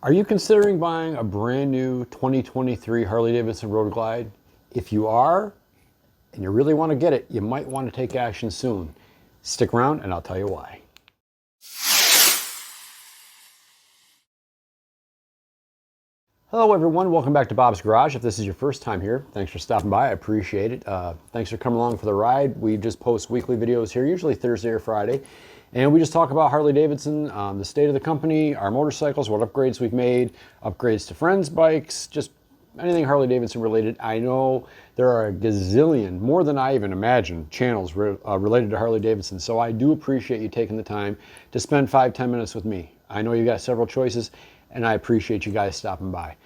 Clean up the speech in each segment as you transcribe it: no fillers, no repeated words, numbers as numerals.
Are you considering buying a brand new 2023 Harley-Davidson Road Glide? If you are, and you really want to get it, you might want to take action soon. Stick around and I'll tell you why. Hello everyone, welcome back to Bob's Garage. If this is your first time here, thanks for stopping by, I appreciate it. Thanks for coming along for the ride. We just post weekly videos here, usually Thursday or Friday. And we just talk about Harley-Davidson, the state of the company, our motorcycles, what upgrades we've made, upgrades to friends' bikes, just anything Harley-Davidson related. I know there are a gazillion, more than I even imagined, channels related to Harley-Davidson. So I do appreciate you taking the time to spend 5-10 minutes with me. I know you got several choices, and I appreciate you guys stopping by.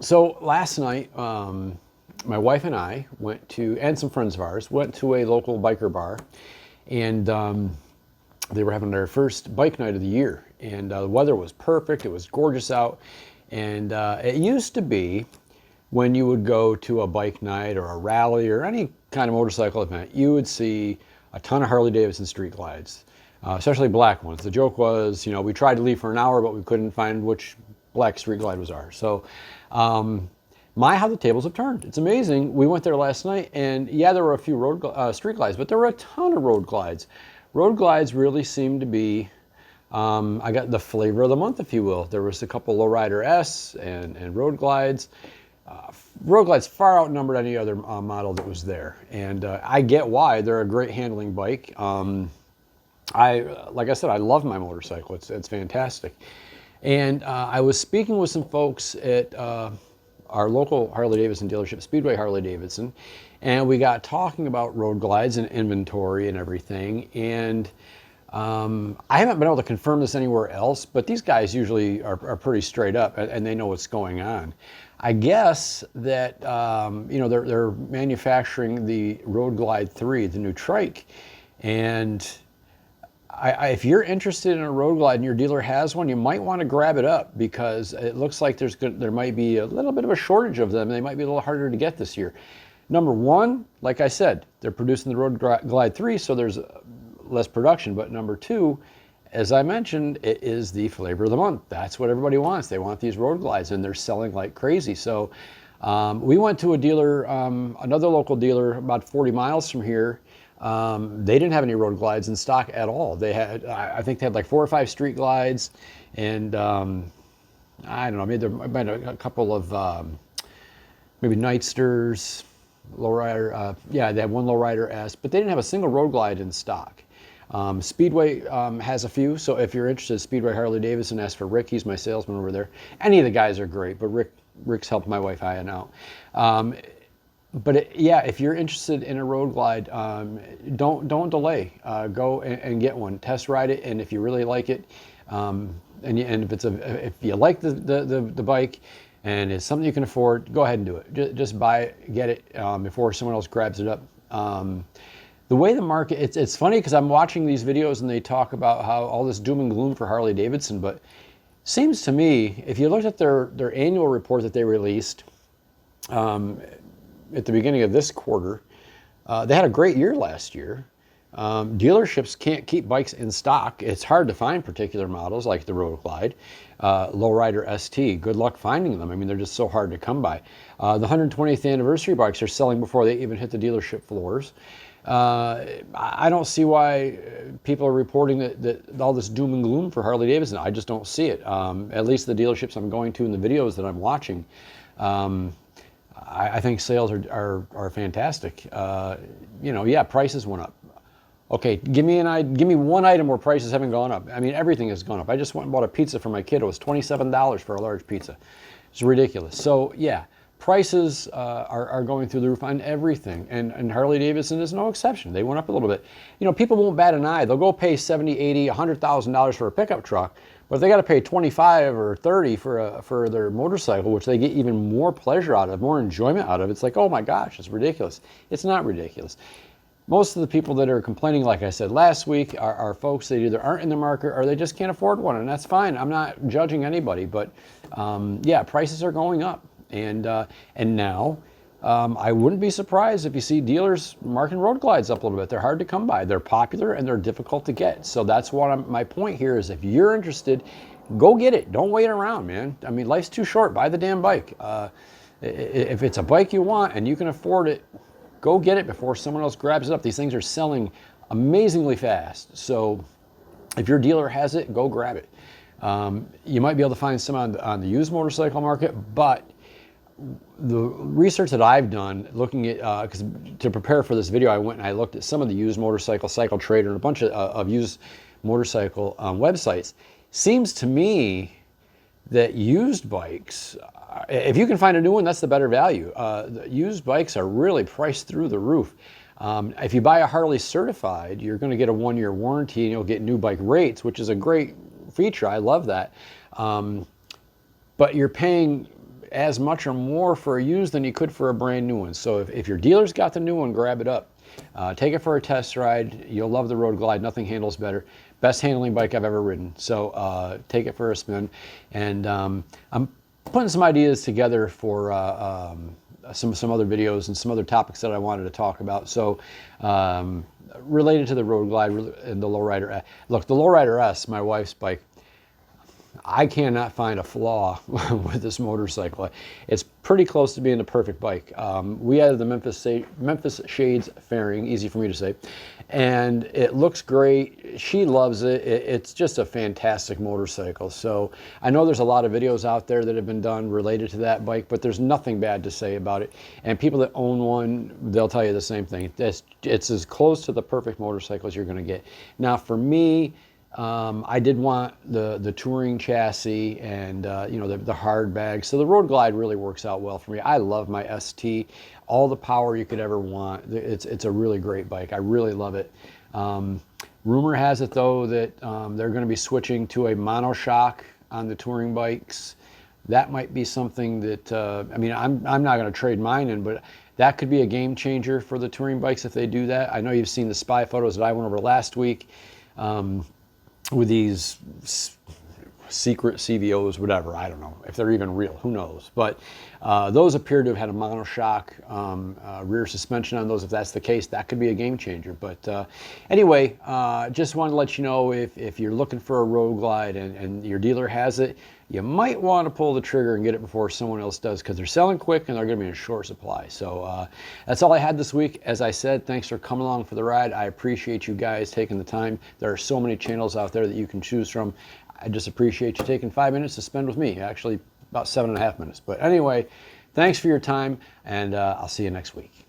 So last night, my wife and I went to, and some friends of ours, went to a local biker bar. And they were having their first bike night of the year, and the weather was perfect. It was gorgeous out, and it used to be when you would go to a bike night or a rally or any kind of motorcycle event, you would see a ton of Harley-Davidson street glides, especially black ones. The joke was, you know, we tried to leave for an hour, but we couldn't find which black street glide was ours. So how the tables have turned. It's amazing. We went there last night, and yeah, there were a few street glides, but there were a ton of road glides. Road glides really seem to be, I got the flavor of the month, if you will. There was a couple Lowrider S and road glides. Road glides far outnumbered any other model that was there, and I get why. They're a great handling bike. Like I said, I love my motorcycle. It's fantastic. And I was speaking with some folks at our local Harley-Davidson dealership, Speedway Harley-Davidson, and we got talking about road glides and inventory and everything. And I haven't been able to confirm this anywhere else, but these guys usually are pretty straight up, and they know what's going on. I guess that you know, they're manufacturing the Road Glide 3, the new trike, and if you're interested in a road glide and your dealer has one, you might want to grab it up, because it looks like there might be a little bit of a shortage of them. They might be a little harder to get this year. Number one, like I said, they're producing the Road Glide 3, so there's less production. But number two, as I mentioned, it is the flavor of the month. That's what everybody wants. They want these road glides, and they're selling like crazy. So we went to a dealer, another local dealer about 40 miles from here. They didn't have any road glides in stock at all. They had, I think they had like 4 or 5 street glides, and I don't know, maybe there might have been a couple of maybe Nightsters, Lowrider. Yeah, they had one Lowrider S, but they didn't have a single road glide in stock. Speedway has a few, so if you're interested, Speedway Harley-Davidson, ask for Rick. He's my salesman over there. Any of the guys are great, but Rick's helped my wife Aya out. But yeah, if you're interested in a road glide, don't delay. Go and get one. Test ride it, and if you really like it, and if you like the bike, and it's something you can afford, go ahead and do it. Just buy it, get it before someone else grabs it up. The way the market, it's funny because I'm watching these videos and they talk about how all this doom and gloom for Harley-Davidson, but seems to me, if you looked at their annual report that they released at the beginning of this quarter, they had a great year last year. Dealerships can't keep bikes in stock. It's hard to find particular models like the Road Glide, Lowrider ST. Good luck finding them. I mean, they're just so hard to come by. The 120th anniversary bikes are selling before they even hit the dealership floors. I don't see why people are reporting that all this doom and gloom for Harley-Davidson. I just don't see it. At least the dealerships I'm going to and the videos that I'm watching. I think sales are fantastic. You know, yeah, prices went up. Okay, give me one item where prices haven't gone up. I mean, everything has gone up. I just went and bought a pizza for my kid. It was $27 for a large pizza. It's ridiculous. So yeah, prices are going through the roof on everything, and Harley-Davidson is no exception. They went up a little bit. You know, people won't bat an eye. They'll go pay $70, $80, $100,000 for a pickup truck, but if they got to pay $25 or $30 for their motorcycle, which they get even more pleasure out of, more enjoyment out of, it's like, oh my gosh, it's ridiculous. It's not ridiculous. Most of the people that are complaining, like I said last week, are folks that either aren't in the market or they just can't afford one, and that's fine. I'm not judging anybody, but yeah, prices are going up, and now I wouldn't be surprised if you see dealers marking road glides up a little bit. They're hard to come by. They're popular and they're difficult to get. So that's what my point here is, if you're interested go get it. Don't wait around, man. I mean, life's too short. Buy the damn bike. If it's a bike you want and you can afford it, go get it before someone else grabs it up. These things are selling amazingly fast. So if your dealer has it, go grab it. You might be able to find some on the used motorcycle market, but the research that I've done looking at, because to prepare for this video, I went and I looked at some of the used motorcycle, Cycle Trader, and a bunch of used motorcycle websites. Seems to me that used bikes, if you can find a new one, that's the better value. The used bikes are really priced through the roof. If you buy a Harley certified, you're going to get a 1-year warranty and you'll get new bike rates, which is a great feature. I love that. But you're paying as much or more for a used than you could for a brand new one. So if your dealer's got the new one, grab it up. Take it for a test ride. You'll love the Road Glide. Nothing handles better. Best handling bike I've ever ridden. So take it for a spin. And I'm putting some ideas together for some other videos and some other topics that I wanted to talk about. So related to the Road Glide and the Lowrider. Look, the Lowrider S, my wife's bike, I cannot find a flaw with this motorcycle. It's pretty close to being the perfect bike. We added the Memphis Shades fairing, easy for me to say, and it looks great. She loves it. It's just a fantastic motorcycle. So I know there's a lot of videos out there that have been done related to that bike, but there's nothing bad to say about it. And people that own one, they'll tell you the same thing. It's as close to the perfect motorcycle as you're going to get. Now for me, I did want the touring chassis and you know, the hard bag. So the Road Glide really works out well for me. I love my ST, all the power you could ever want. It's a really great bike. I really love it. Rumor has it though that they're going to be switching to a monoshock on the touring bikes. That might be something that I mean, I'm not going to trade mine in, but that could be a game changer for the touring bikes if they do that. I know you've seen the spy photos that I went over last week. With these secret CVOs, whatever, I don't know if they're even real, who knows, but those appear to have had a monoshock rear suspension on those. If that's the case, that could be a game changer. But anyway, just wanted to let you know, if you're looking for a Road Glide and your dealer has it, you might want to pull the trigger and get it before someone else does, because they're selling quick and they're going to be in short supply. So that's all I had this week. As I said, thanks for coming along for the ride. I appreciate you guys taking the time. There are so many channels out there that you can choose from. I just appreciate you taking 5 minutes to spend with me. Actually, about 7.5 minutes. But anyway, thanks for your time, and I'll see you next week.